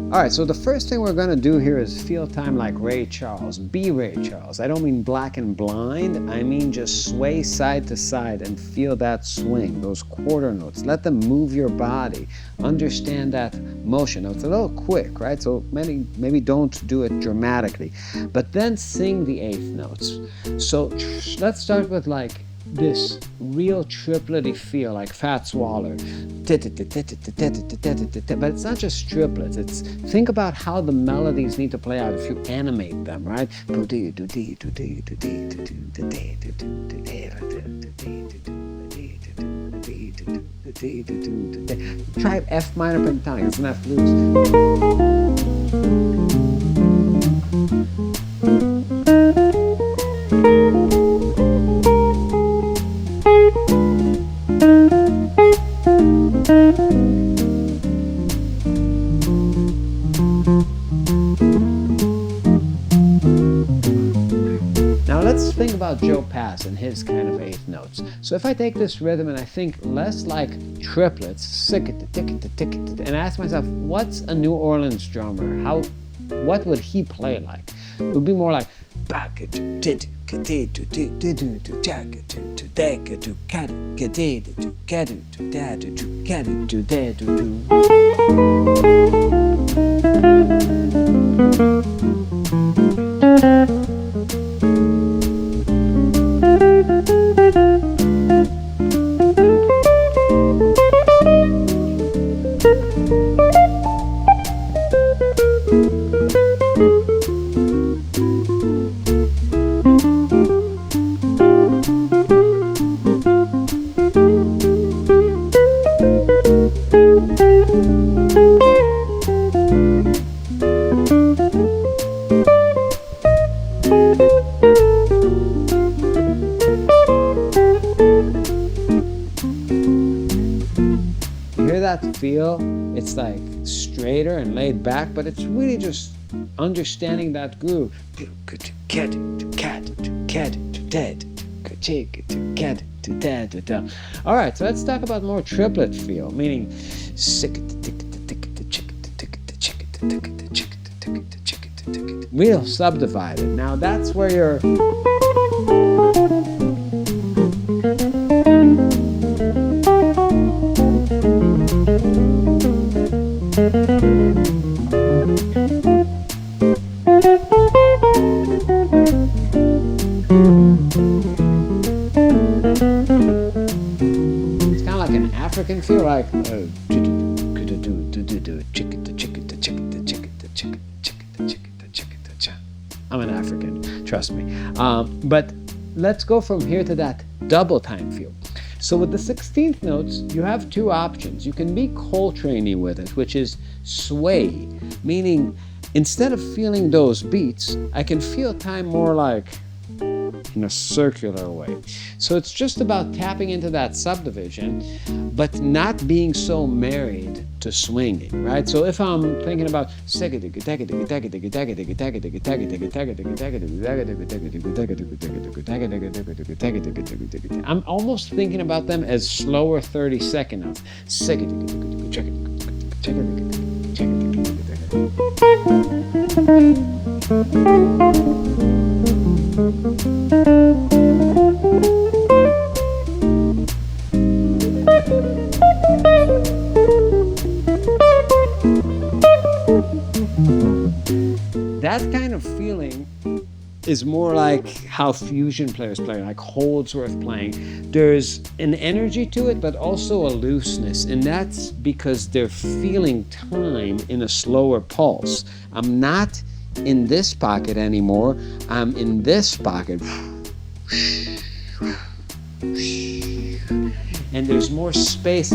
All right, so the first thing we're gonna do here is feel time like Ray Charles, be Ray Charles. I don't mean black and blind, I mean just sway side to side and feel that swing, those quarter notes. Let them move your body, understand that motion. Now, it's a little quick, right? So maybe don't do it dramatically, but then sing the eighth notes. So let's start with like this real triplety feel, like Fats Waller. But it's not just triplets. It's, think about how the melodies need to play out if you animate them, right? Try F minor pentatonic, it's an F blues. Think about Joe Pass and his kind of eighth notes. So if I take this rhythm and I think less like triplets, and ask myself, what's a New Orleans drummer? What would he play like? It would be more like feel. It's like straighter and laid back, but it's really just understanding that groove. All right, so let's talk about more triplet feel, meaning real subdivided. Now that's where you're African feel, like I'm an African, trust me. But let's go from here to that double time feel. So with the 16th notes, you have two options. You can be Coltrane-y with it, which is sway, meaning instead of feeling those beats, I can feel time more like in a circular way. So it's just about tapping into that subdivision, but not being so married to swinging, right? So if I'm thinking about I'm almost thinking about them as slower 30-second notes. That kind of feeling is more like how fusion players play, like Holdsworth playing. There's an energy to it, but also a looseness, and that's because they're feeling time in a slower pulse. I'm not in this pocket anymore, I'm in this pocket. And there's more space.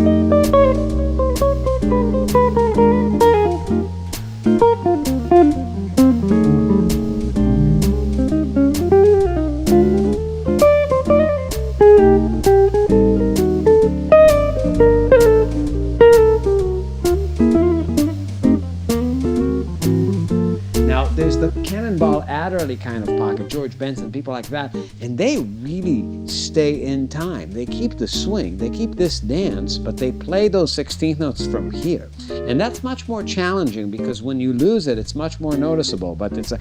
There's the Cannonball, Adderley kind of pocket, George Benson, people like that, and they really stay in time. They keep the swing, they keep this dance, but they play those 16th notes from here. And that's much more challenging because when you lose it, it's much more noticeable, but it's a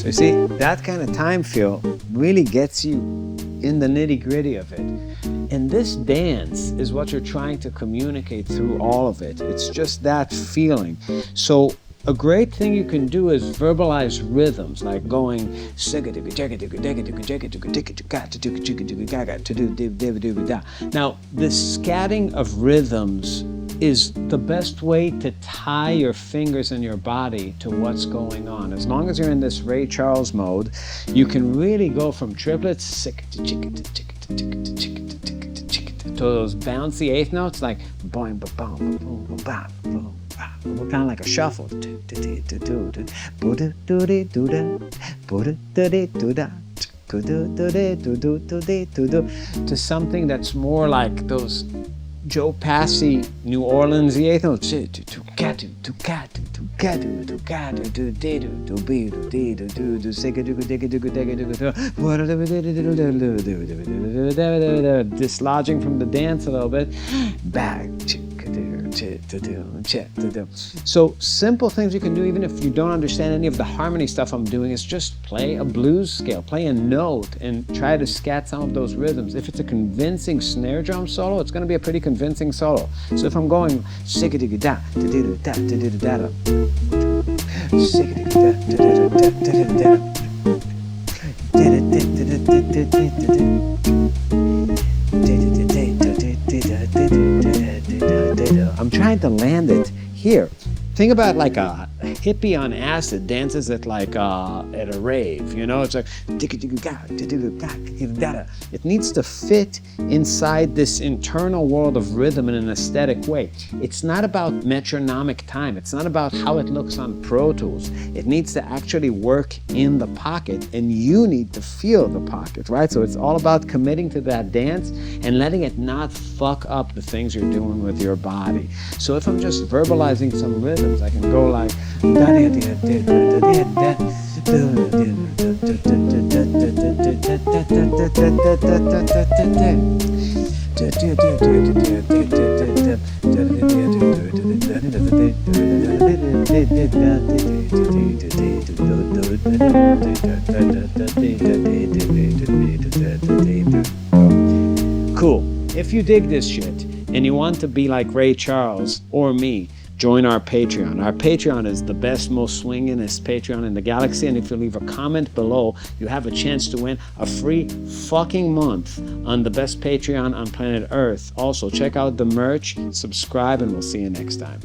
So you see, that kind of time feel really gets you in the nitty-gritty of it. And this dance is what you're trying to communicate through all of it. It's just that feeling. So a great thing you can do is verbalize rhythms, like going now, the scatting of rhythms is the best way to tie your fingers and your body to what's going on. As long as you're in this Ray Charles mode, you can really go from triplets to those bouncy eighth notes, like boing, ba-bum, ba-boom, ba-bam, boom, ba-bam, kind of like a shuffle. To something that's more like those Joe Passy New Orleans eighth notes. Dislodging from the dance a little bit. Back. So simple things you can do even if you don't understand any of the harmony stuff I'm doing is just play a blues scale, play a note and try to scat some of those rhythms. If it's a convincing snare drum solo, it's going to be a pretty convincing solo. So if I'm going I'm trying to land it here. Think about like a hippie on acid dances at like at a rave, you know? It's like it needs to fit inside this internal world of rhythm in an aesthetic way. It's not about metronomic time. It's not about how it looks on Pro Tools. It needs to actually work in the pocket, and you need to feel the pocket, right? So it's all about committing to that dance and letting it not fuck up the things you're doing with your body. So if I'm just verbalizing some rhythms, I can go like cool. If you dig this shit and you want to be like Ray Charles or me, join our Patreon. Our Patreon is the best, most swinginest Patreon in the galaxy, and if you leave a comment below, you have a chance to win a free fucking month on the best Patreon on planet Earth. Also, check out the merch, subscribe, and we'll see you next time.